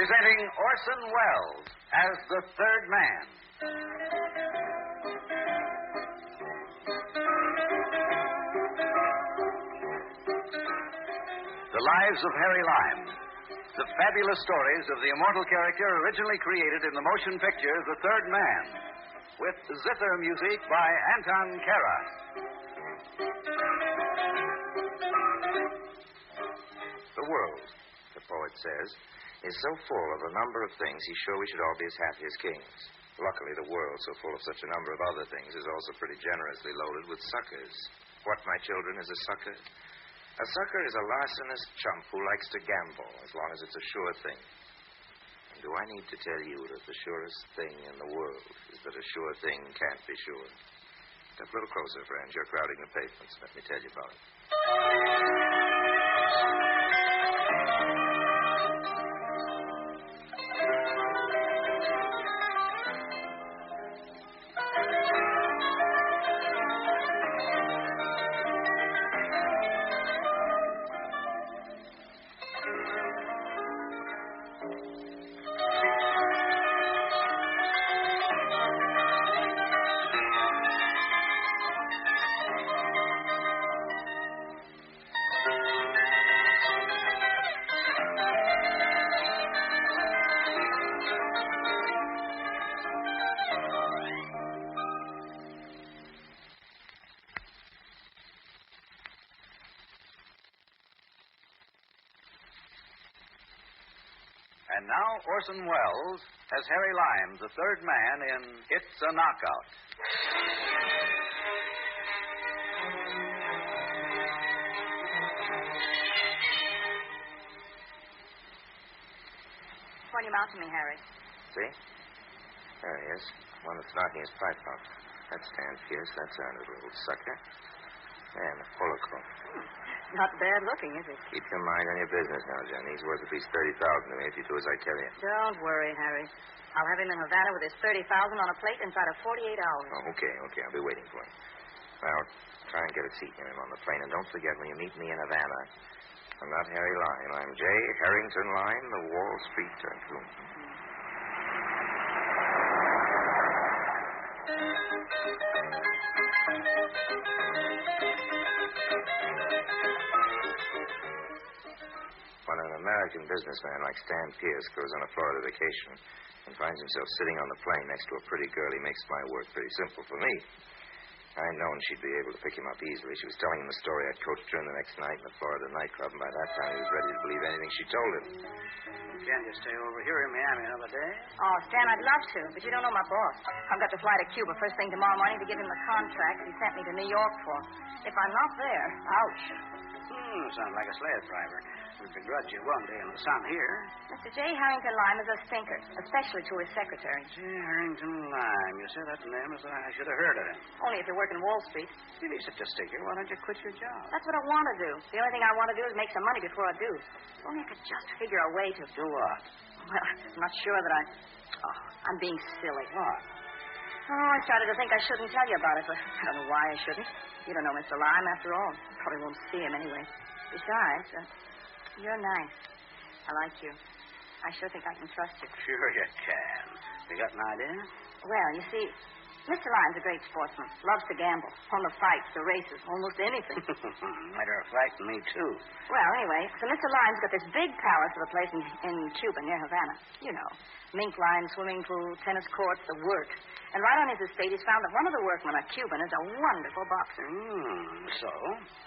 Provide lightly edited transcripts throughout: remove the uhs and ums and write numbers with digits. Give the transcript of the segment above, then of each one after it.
Presenting Orson Welles as the third man. The Lives of Harry Lime. The fabulous stories of the immortal character originally created in the motion picture The Third Man, with zither music by Anton Karas. The world, the poet says, is so full of a number of things he's sure we should all be as happy as kings. Luckily, the world, so full of such a number of other things, is also pretty generously loaded with suckers. What, my children, is a sucker? A sucker is a larcenous chump who likes to gamble as long as it's a sure thing. And do I need to tell you that the surest thing in the world is that a sure thing can't be sure? Step a little closer, friends. You're crowding the pavements. Let me tell you about it. And now Orson Welles as Harry Lime, the third man in It's a Knockout. Point him out to me, Harry. See? There he is. One that's knocking his pipe out. That's Dan Pierce. That's our little sucker. And a Holocaust. Not bad looking, is he? Keep your mind on your business now, Jenny. He's worth at least $30,000 to me if you do as I tell you. Don't worry, Harry. I'll have him in Havana with his $30,000 on a plate inside of 48 hours. Oh, okay. I'll be waiting for him. Well, try and get a seat near him on the plane. And don't forget, when you meet me in Havana, I'm not Harry Lime. I'm J. Harrington Lime, the Wall Street tycoon. When an American businessman like Stan Pierce goes on a Florida vacation and finds himself sitting on the plane next to a pretty girl, he makes my work pretty simple for me. I'd known she'd be able to pick him up easily. She was telling him the story I'd coached her in the next night in the Florida nightclub, and by that time he was ready to believe anything she told him. Can't you stay over here in Miami another day? Oh, Stan, I'd love to, but you don't know my boss. I've got to fly to Cuba first thing tomorrow morning to give him the contract he sent me to New York for. If I'm not there, ouch. Sounds like a slave driver. We begrudge you one day in the sun here. Mr. J. Harrington Lime is a stinker, especially to his secretary. J. Harrington Lime. You say that name as I should have heard of him. Only if you're working Wall Street. If he's such a stinker, why don't you quit your job? That's what I want to do. The only thing I want to do is make some money before I do. If only I could just figure a way to... Do what? Well, I'm not sure that I'm being silly. What? Oh, I started to think I shouldn't tell you about it, but I don't know why I shouldn't. You don't know Mr. Lime, after all. Probably won't see him anyway. Besides, you're nice. I like you. I sure think I can trust you. Sure you can. You got an idea? Well, you see, Mr. Lime's a great sportsman. Loves to gamble. On the fights, the races, almost anything. Matter of fact, me too. Well, anyway, so Mr. Lime's got this big palace of a place in Cuba near Havana. You know, mink line, swimming pool, tennis courts, the works. And right on his estate, he's found that one of the workmen, a Cuban, is a wonderful boxer. So?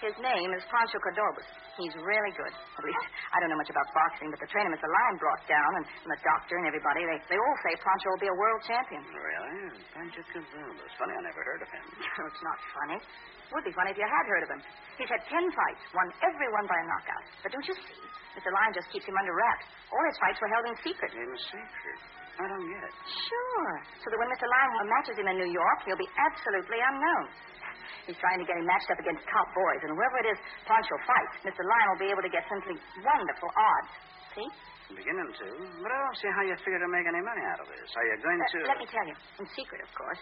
His name is Pancho Cordobas. He's really good. At least, I don't know much about boxing, but the trainer Mr. Lime brought down, and the doctor and everybody, they all say Pancho will be a world champion. Really? Pancho Cordobas. Funny, I never heard of him. It's not funny. It would be funny if you had heard of him. He's had 10 fights, won every one by a knockout. But don't you see? Mr. Lime just keeps him under wraps. All his fights were held in secret. In secret? I don't get it. Sure. So that when Mr. Lime matches him in New York, he'll be absolutely unknown. He's trying to get him matched up against top boys, and whoever it is Pancho fights, Mr. Lime will be able to get simply wonderful odds. See? Beginning to. But I don't see how you figure to make any money out of this. Are you going to... Let me tell you. In secret, of course.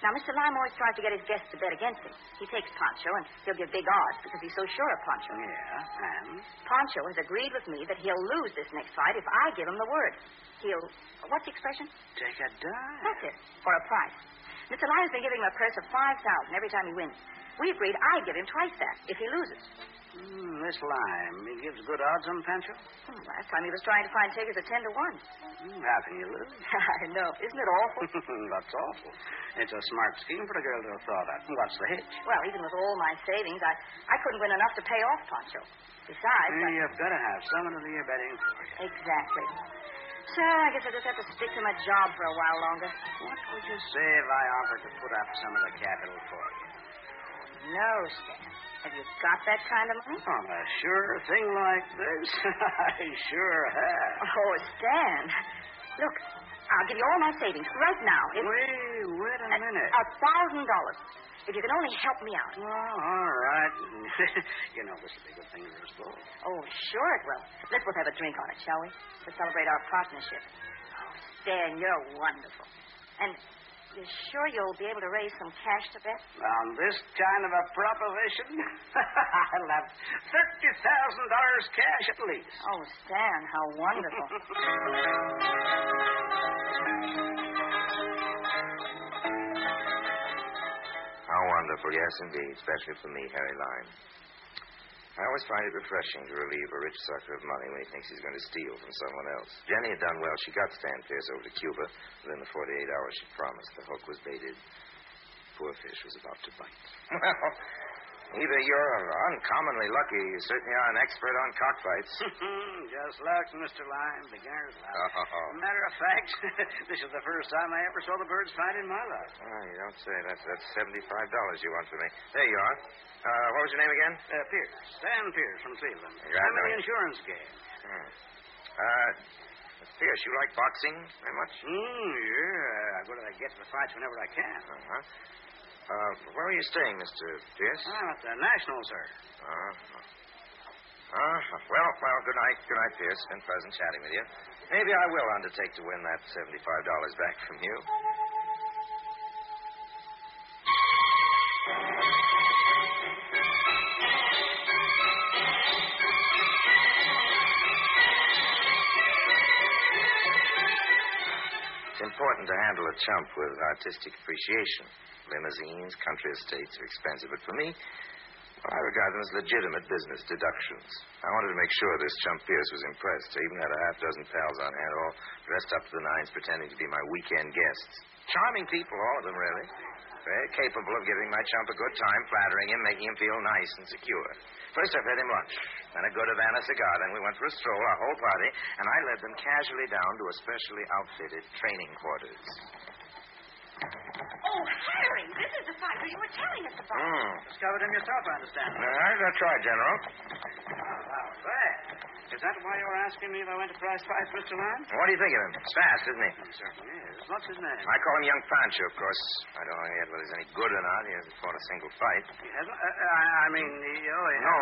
Now, Mr. Lime always tries to get his guests to bet against him. He takes Pancho, and he'll give big odds because he's so sure of Pancho. Yeah, and? Pancho has agreed with me that he'll lose this next fight if I give him the word. He'll... What's the expression? Take a dive. That's it. For a price. Mr. Lime's been giving him a purse of $5,000 every time he wins. We agreed I'd give him twice that if he loses. This Lime, he gives good odds on Pancho? Last time he was trying to find takers at 10 to 1. How can you lose? I know. Isn't it awful? That's awful. It's a smart scheme for the girl to have thought of. What's the hitch? Well, even with all my savings, I couldn't win enough to pay off Pancho. Besides... You've got to have someone to do your betting for you. Exactly. So I guess I just have to stick to my job for a while longer. What would you say if I offered to put up some of the capital for you? No, Stan. Have you got that kind of money? On a sure thing like this? I sure have. Oh, Stan. Look, I'll give you all my savings right now. Wait a minute. $1,000. If you can only help me out. Well, all right. You know, this will be a good thing for us both. Oh, sure it will. Let's both have a drink on it, shall we? To celebrate our partnership. Oh, Stan, you're wonderful. And you're sure you'll be able to raise some cash to bet? On this kind of a proposition, I'll have $30,000 cash at least. Oh, Stan, how wonderful. How wonderful, yes, indeed, especially for me, Harry Lime. I always find it refreshing to relieve a rich sucker of money when he thinks he's going to steal from someone else. Jenny had done well. She got Stan Pierce over to Cuba within the 48 hours she promised. The hook was baited. Poor fish was about to bite. Well, either you're uncommonly lucky, you certainly are an expert on cockfights. Just luck, Mr. Lime. Beginner's luck. Oh. Matter of fact, this is the first time I ever saw the birds fight in my life. Oh, you don't say. That's $75 you want from me. There you are. What was your name again? Pierce. Stan Pierce from Cleveland. You I'm got in the it. insurance game. Pierce, you like boxing very much? Yeah. I go to get to the fights whenever I can. Where are you staying, Mr. Pierce? I'm at the National, sir. Well, good night. Good night, Pierce. It's been pleasant chatting with you. Maybe I will undertake to win that $75 back from you. It's important to handle a chump with artistic appreciation. Limousines, country estates are expensive, but for me, I regard them as legitimate business deductions. I wanted to make sure this chump Pierce was impressed. I even had a half dozen pals on hand, all dressed up to the nines, pretending to be my weekend guests. Charming people, all of them, really. Very capable of giving my chump a good time, flattering him, making him feel nice and secure. First, I fed him lunch, then a good Havana cigar, then we went for a stroll, our whole party, and I led them casually down to a specially outfitted training quarters. Oh, Harry, this is the fight where you were telling us about. Discovered him yourself, I understand. That's right, General. Is that why you were asking me if I went to prize fights, Mr. Lime? What do you think of him? He's fast, isn't he? He certainly is. What's his name? I call him Young Pancho, of course. I don't know yet whether he's any good or not. He hasn't fought a single fight. He hasn't? I mean, No.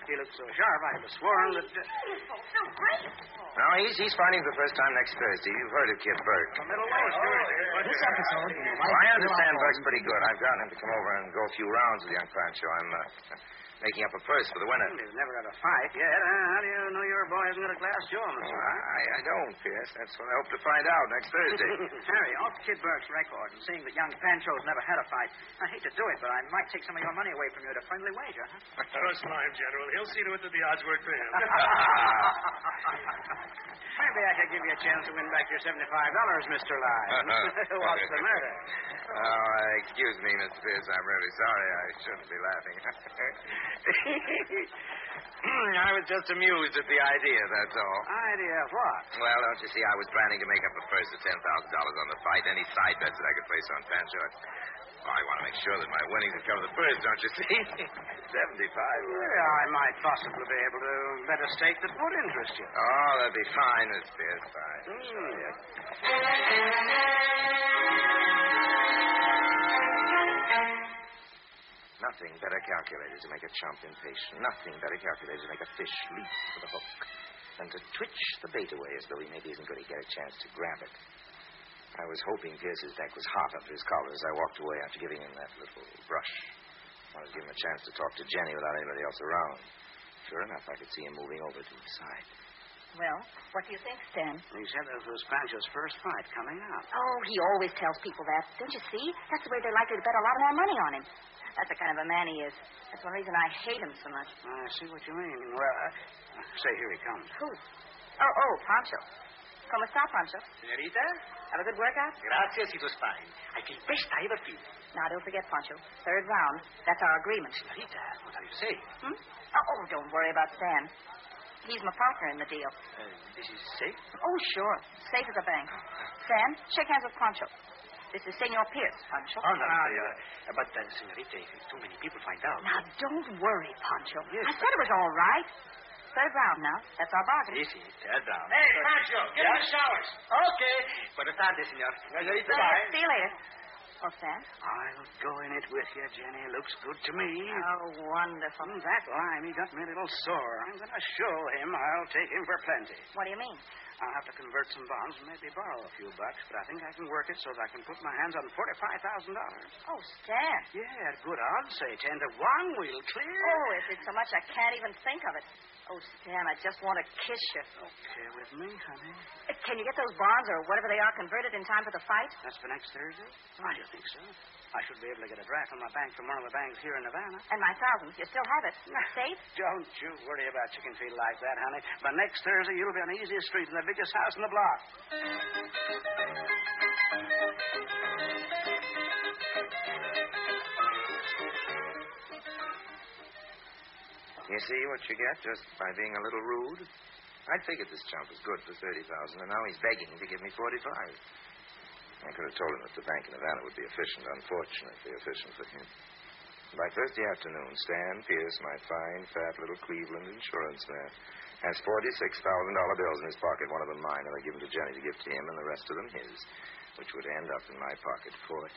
He looks so sharp, I could have sworn that... Beautiful, so graceful. No, he's fighting for the first time next Thursday. You've heard of Kid Burke. Middleweight, This episode... Well, I understand Burke's pretty good. I've gotten him to come over and go a few rounds with Young Pancho. I'm making up a purse for the winner. He's never had a fight yet. How do you know your boy hasn't got a glass jaw, Mr. Lime? I don't, Pierce. That's what I hope to find out next Thursday. Harry, off Kid Burke's record and seeing that young Pancho's never had a fight, I hate to do it, but I might take some of your money away from you at a friendly wager, huh? Trust Lime, General. He'll see to it that the odds work for him. Maybe I could give you a chance to win back your $75, Mr. Lime. What's the matter? Excuse me, Mr. Pierce. I'm really sorry. I shouldn't be laughing. I was just amused at the idea, that's all. Idea of what? Well, don't you see, I was planning to make up a purse of $10,000 on the fight, any side bets that I could place on Pancho. I want to make sure that my winnings would cover the purse, don't you see? 75. Well, I might possibly be able to bet a stake that would interest you. Oh, that'd be fine, Miss Pierce. Fine. Sure, yes. Nothing better calculated to make a chump impatient. Nothing better calculated to make a fish leap for the hook than to twitch the bait away as though he maybe isn't going to get a chance to grab it. I was hoping Pierce's neck was hot under his collar as I walked away after giving him that little brush. Wanted to give him a chance to talk to Jenny without anybody else around. Sure enough, I could see him moving over to his side. Well, what do you think, Stan? He said this was Pancho's first fight coming up. Oh, he always tells people that. Don't you see? That's the way they're likely to bet a lot more money on him. That's the kind of a man he is. That's one reason I hate him so much. I see what you mean. Well, say, here he comes. Who? Oh, Pancho. ¿Cómo está, Pancho? Senorita? Have a good workout? Gracias, it was fine. I feel best I ever feel. Now, don't forget, Pancho. Third round. That's our agreement. Senorita, what are you saying? Oh, don't worry about Stan. He's my partner in the deal. This is safe? Oh, sure. Safe as a bank. Stan, shake hands with Pancho. This is Senor Pierce, Pancho. Oh, no, but, senorita, if too many people find out... Now, don't worry, Pancho. Yes, I said it was all right. Third round now. That's our bargain. Easy, third round. Hey, Pancho, get in the showers. Okay. Buenas tardes, senor. Senorita, bye. See you later. Oh, Stan? I'll go in it with you, Jenny. Looks good to me. Oh, wonderful. That lime, he got me a little sore. I'm going to show him I'll take him for plenty. What do you mean? I'll have to convert some bonds and maybe borrow a few bucks, but I think I can work it so that I can put my hands on $45,000. Oh, Stan. Yeah, at good odds, say 10 to 1, we'll clear. Oh, if it's so much I can't even think of it. Oh, Stan, I just want to kiss you. Okay with me, honey. Can you get those bonds or whatever they are converted in time for the fight? That's for next Thursday? I do think so. I should be able to get a draft on my bank from one of the banks here in Havana. And my thousands. You still have it. Safe? Don't you worry about chicken feet like that, honey. But next Thursday, you'll be on the easiest street in the biggest house in the block. You see what you get just by being a little rude? I figured this chump was good for $30,000, and now he's begging to give me $45,000. I could have told him that the bank in Havana would be efficient, unfortunately efficient for him. By Thursday afternoon, Stan Pierce, my fine, fat little Cleveland insurance man, has $46,000 bills in his pocket, one of them mine, and I give them to Jenny to give to him, and the rest of them his, which would end up in my pocket $45,000.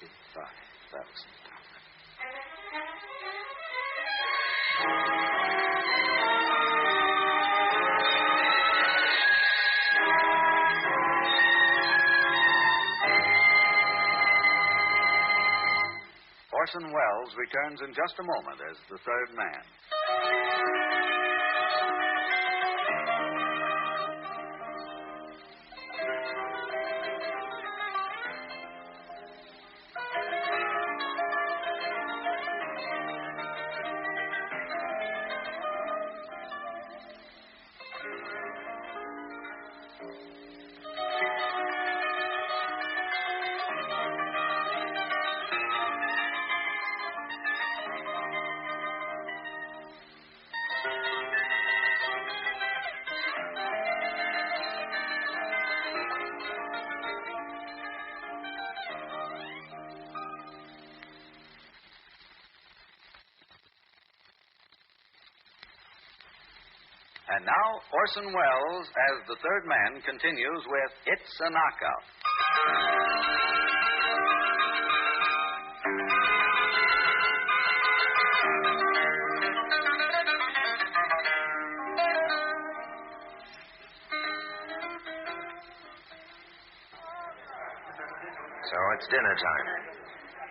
Orson Welles returns in just a moment as the third man. And now, Orson Welles, as the third man, continues with It's a Knockout. So it's dinner time.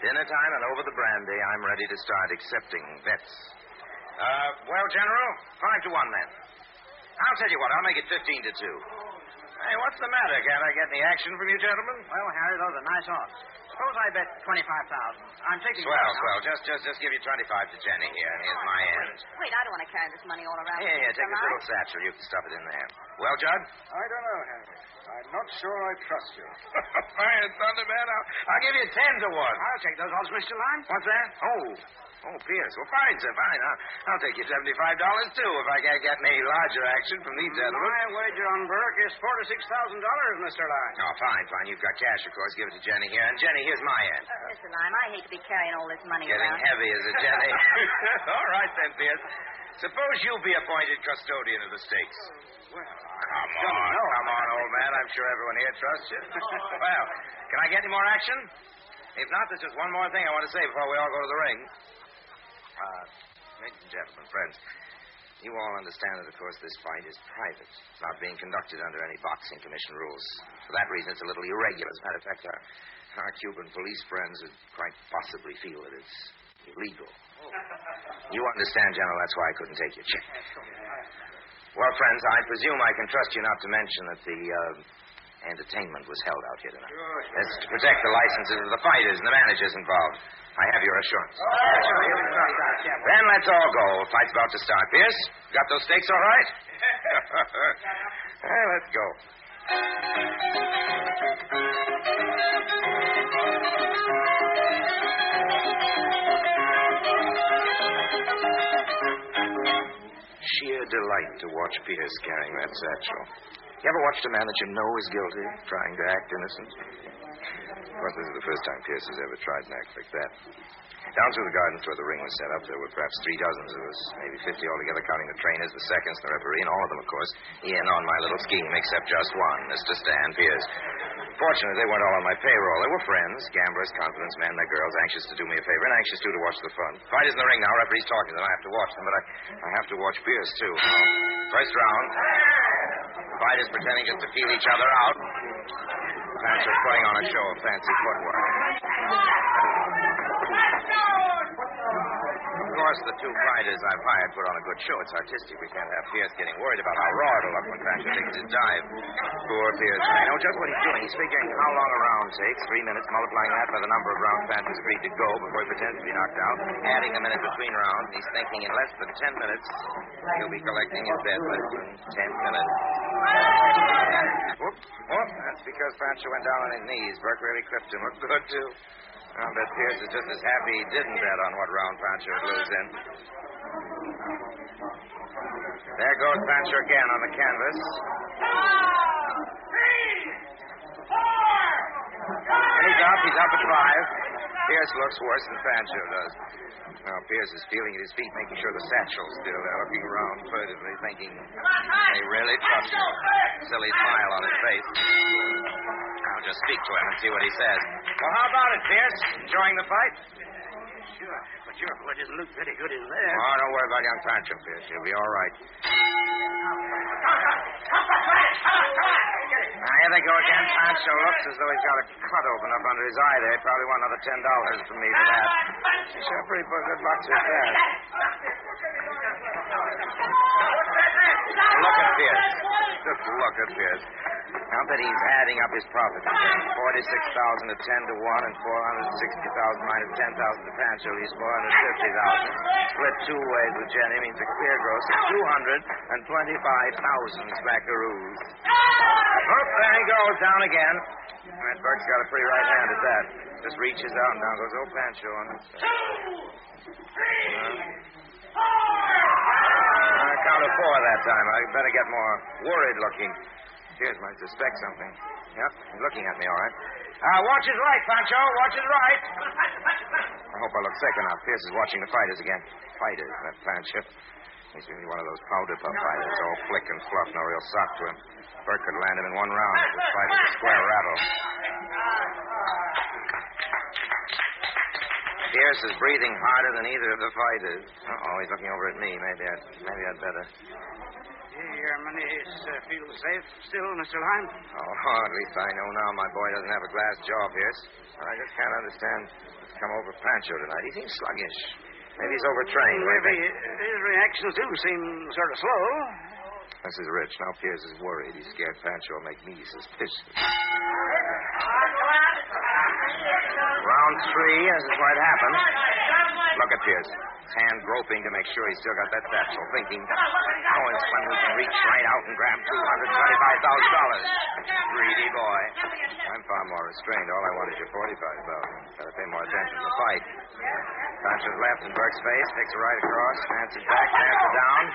Dinner time, and over the brandy, I'm ready to start accepting bets. Well, General, 5 to 1 then. I'll tell you what, I'll make it 15 to 2. Hey, what's the matter? Can't I get any action from you gentlemen? Well, Harry, those are nice odds. Suppose I bet $25,000. I'm taking... Swell. Just give you 25 to Jenny here, and here's my end. Wait, I don't want to carry this money all around. Here, take this little satchel. You can stuff it in there. Well, Judd? I don't know, Henry. I'm not sure I trust you. Fire thunder, man. I'll give you 10 to 1. I'll take those odds, Mr. Lime. What's that? Oh, Pierce. Well, fine, sir, fine. I'll take you $75, too, if I can't get any larger action from these gentlemen. My wager on Burke is $46,000, Mr. Lime. Oh, fine. You've got cash, of course. Give it to Jenny here. And, Jenny, here's my end. Mr. Lime, I hate to be carrying all this money Getting around. heavy, is it, Jenny? All right, then, Pierce. Suppose you be appointed custodian of the stakes. Well, Come on, old man. I'm sure everyone here trusts you. Well, can I get any more action? If not, there's just one more thing I want to say before we all go to the ring. Ladies and gentlemen, friends, You all understand that, of course, this fight is private, not being conducted under any boxing commission rules. For that reason, it's a little irregular. As a matter of fact, our Cuban police friends would quite possibly feel that it's illegal. You understand, General, that's why I couldn't take your check. Well, friends, I presume I can trust you not to mention that the entertainment was held out here tonight. That's to protect the licenses of the fighters and the managers involved. I have your assurance. Then let's all go. Fight's about to start. Pierce, got those stakes all right? Let's go. Sheer delight to watch Pierce carrying that satchel. You ever watched a man that you know is guilty, trying to act innocent? Of course, this is the first time Pierce has ever tried an act like that. Down through the gardens where the ring was set up, there were perhaps 3 dozens of us, maybe 50 altogether, counting the trainers, the seconds, the referee, and all of them, of course, in on my little scheme, except just one, Mr. Stan Pierce. Fortunately, they weren't all on my payroll. They were friends, gamblers, confidence men, their girls, anxious to do me a favor, and anxious, too, to watch the fun. Fighters in the ring now, referee's talking to them. I have to watch them, but I have to watch Pierce, too. First round. Fighters pretending just to feel each other out. Pancho's putting on a show of fancy footwork. Of course, the 2 fighters I've hired put on a good show. It's artistic. We can't have Pierce getting worried about how raw it'll look when Pancho takes his dive. Poor Pierce. I know just what he's doing. He's figuring how long a round takes. 3 minutes, multiplying that by the number of rounds Pancho's agreed to go before he pretends to be knocked out. Adding a minute between rounds. He's thinking in less than 10 minutes he'll be collecting his bet. Less than 10 minutes. Whoop. That's because Pancho went down on his knees. Burke really clipped him. Looked good, too. I'll bet Pierce is just as happy he didn't bet on what round Pancho would lose in. There goes Pancho again on the canvas. And he's up at 5. Pierce looks worse than Pancho does. Now, Pierce is feeling at his feet, making sure the satchel's still there, looking around furtively, thinking they really trust him. Silly smile on his face. I'll just speak to him and see what he says. Well, how about it, Pierce? Enjoying the fight? Sure, but your boy doesn't look very good in there. Oh, don't worry about young Pancho, Pierce. He'll be all right. Now, here they go again. Pancho looks as though he's got a cut open up under his eye there. He probably want another $10 from me for that. Sure, pretty good boxer at that. Look at Pierce. Just look at Pierce. Now that he's adding up his profits, 46,000 at 10 to 1 and 460,000 minus 10,000 to Pancho, he's 450,000. Split 2 ways with Jenny means a clear gross of 225,000 smackaroos. Oh, there he goes, down again. All right, Burke's got a pretty right hand at that. Just reaches out and down goes old Pancho on it. 2, 3, 4. I counted 4 that time. I better get more worried looking. Pierce might suspect something. Yep, he's looking at me, all right. Watch his right, Pancho. Watch his right. I hope I look sick enough. Pierce is watching the fighters again. Fighters, that Pancho. He's really one of those powder puff fighters, all flick and fluff, no real sock to him. Burke could land him in 1 round. This fight is a square rattle. Pierce is breathing harder than either of the fighters. Uh-oh, he's looking over at me. Maybe I'd better. Your money feels safe still, Mr. Lime? Oh, at least I know now my boy doesn't have a glass jaw, Pierce. I just can't understand what's come over Pancho tonight. He seems sluggish. Maybe he's overtrained. Maybe his reactions do seem sort of slow. This is Rich. Now Pierce is worried. He's scared Pancho will make me suspicious. Round 3, this is where it happened. Look at Pierce. His hand groping to make sure he's still got that satchel, thinking, oh, it's when we can reach right out and grab $225,000. Greedy boy. I'm far more restrained. All I want is your $45,000. Gotta pay more attention to the fight. Pancho's left in Burke's face, takes a right across, Nancy's back, Nancy down.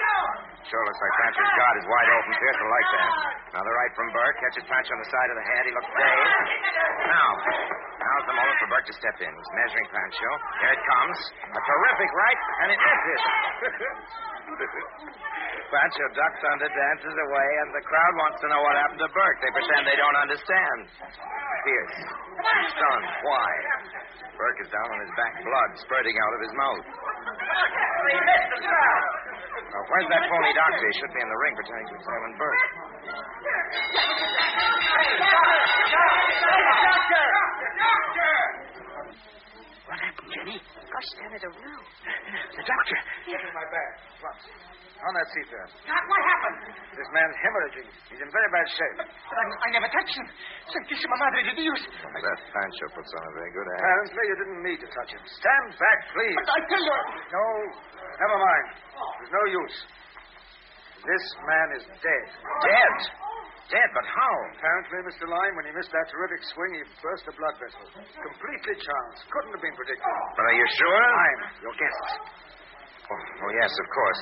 Sure looks like Pancho's guard is wide open. Pierce will like that. Another right from Burke, catches Pancho on the side of the head. He looks dazed. Now's the moment for Burke to step in. He's measuring Pancho. Here it comes. A terrific right, and it misses. Pancho ducks under, dances away, and the crowd wants to know what happened to Burke. They pretend they don't understand. Pierce, he's stunned. Why? Burke is down on his back, blood spurting out of his mouth. He missed the crowd. Well, Where's that phony doctor? He should be in the ring pretending to examine Bert. Doctor! What happened, Jenny? Gosh, Dan, I don't know. The doctor. Give me my bag. What? On that seat there. Doc, what happened? This man's hemorrhaging. He's in very bad shape. I never touched him. Santissima Madre de Dios. That Pancho puts on a very good act. Apparently, you didn't need to touch him. Stand back, please. But I tell you... No, never mind. There's no use. This man is dead. Dead? Dead, but how? Apparently, Mr. Lyme, when he missed that terrific swing, he burst a blood vessel. Completely chance. Couldn't have been predicted. But are you sure? Lyme, your guess. Oh, yes, of course.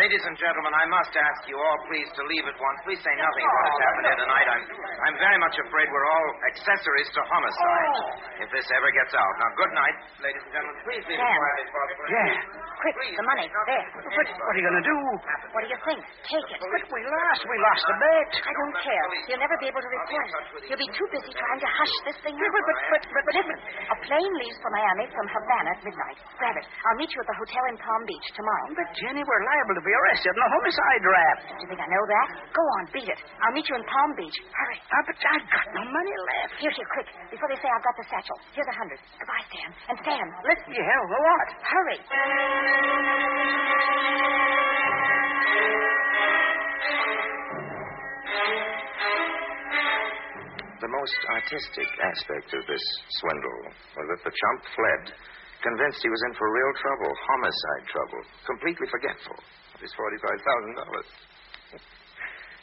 Ladies and gentlemen, I must ask you all, please, to leave at once. Please say nothing about what's happened here tonight. I'm very much afraid we're all accessories to homicide. If this ever gets out. Now, good night, ladies and gentlemen. Please leave Sam. quietly, if possible. Yeah. Quick, the money. There. But what are you going to do? What do you think? Take it. But we lost. We lost the bet. I don't care. You'll never be able to report it. You'll be too busy trying to hush this thing up. But listen. A plane leaves for Miami from Havana at midnight. Grab it. I'll meet you at the hotel in Palm Beach tomorrow. But, Jenny, we're liable to be arrested in a homicide rap. Do you think I know that? Go on, beat it. I'll meet you in Palm Beach. Hurry. But I've got no money left. Here, quick. Before they say I've got the satchel. Here's $100. Goodbye, Sam. And Sam, listen. Yeah, well, what? Hurry. The most artistic aspect of this swindle was that the chump fled, convinced he was in for real trouble, homicide trouble, completely forgetful of his $45,000.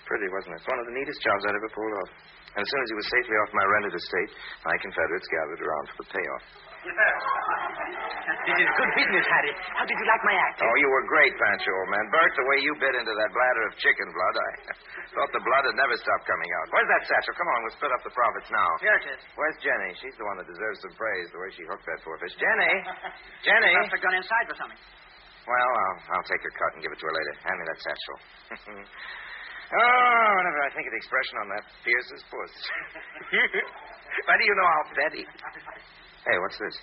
Pretty, wasn't it? It's one of the neatest jobs I'd ever pulled off. And as soon as he was safely off my rented estate, my Confederates gathered around for the payoff. This is good business, Harry. How did you like my act? Oh, you were great, Pancho, old man. Bert, the way you bit into that bladder of chicken blood, I thought the blood had never stopped coming out. Where's that satchel? Come on, we'll split up the profits now. Here it is. Where's Jenny? She's the one that deserves some praise, the way she hooked that poor fish. Jenny! Jenny! Must have gone inside for something. Well, I'll take her cut and give it to her later. Hand me that satchel. Oh, whenever I think of the expression on that Pierce's puss. Why do you know how Betty? Hey, what's this?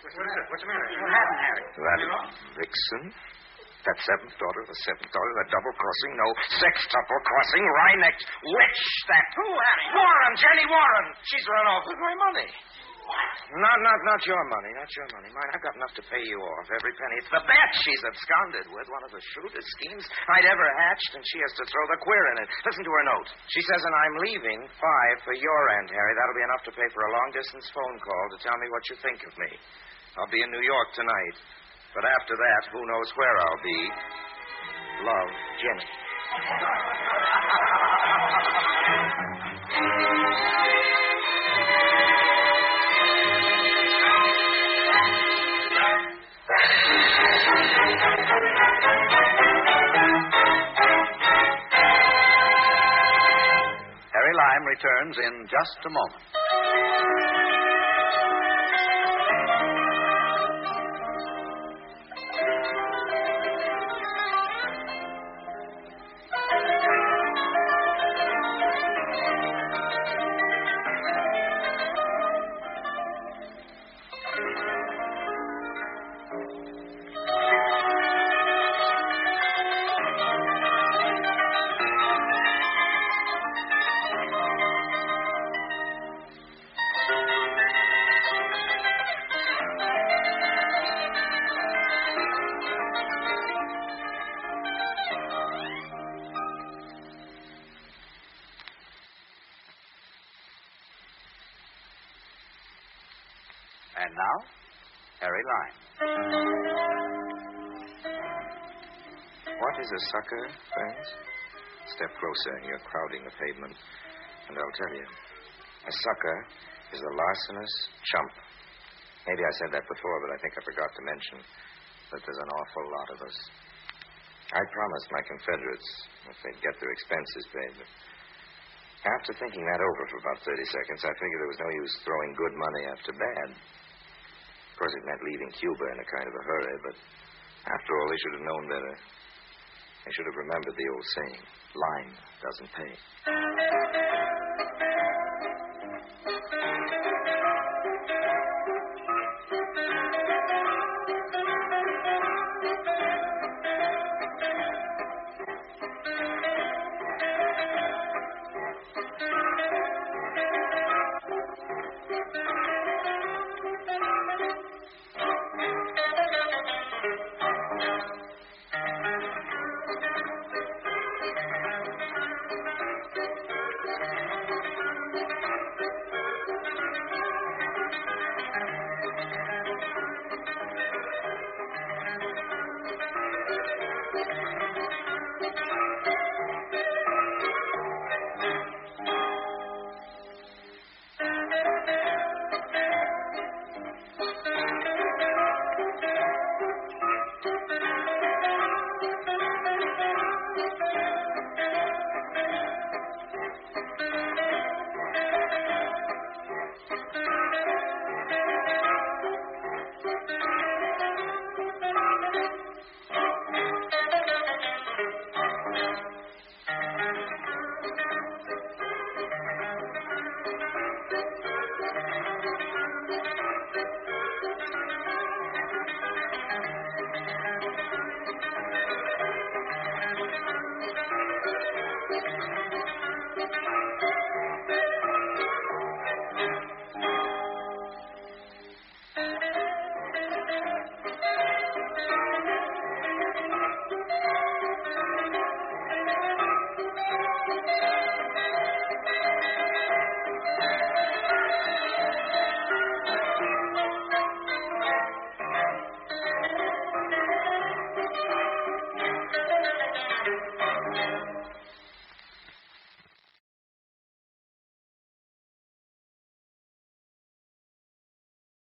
What's the matter? What happened, Harry? That vixen? That seventh daughter of the seventh daughter, that double-crossing, no, sextuple-crossing, wry-necked witch, that... Who, Harry? Warren, Jenny Warren! She's run off with my money. What? Not your money, not your money. Mine, I've got enough to pay you off, every penny. It's the bet she's absconded with, one of the shrewdest schemes I'd ever hatched, and she has to throw the queer in it. Listen to her note. She says, and I'm leaving $5 for your end, Harry. That'll be enough to pay for a long-distance phone call to tell me what you think of me. I'll be in New York tonight. But after that, who knows where I'll be. Love, Jenny. Harry Lime returns in just a moment. And now, Harry Lime. What is a sucker, friends? Step closer, you're crowding the pavement, and I'll tell you. A sucker is a larcenous chump. Maybe I said that before, but I think I forgot to mention that there's an awful lot of us. I promised my Confederates if they'd get their expenses paid, but after thinking that over for about 30 seconds, I figured there was no use throwing good money after bad. Of course, it meant leaving Cuba in a kind of a hurry, but after all, they should have known better. They should have remembered the old saying, lime doesn't pay. Bye.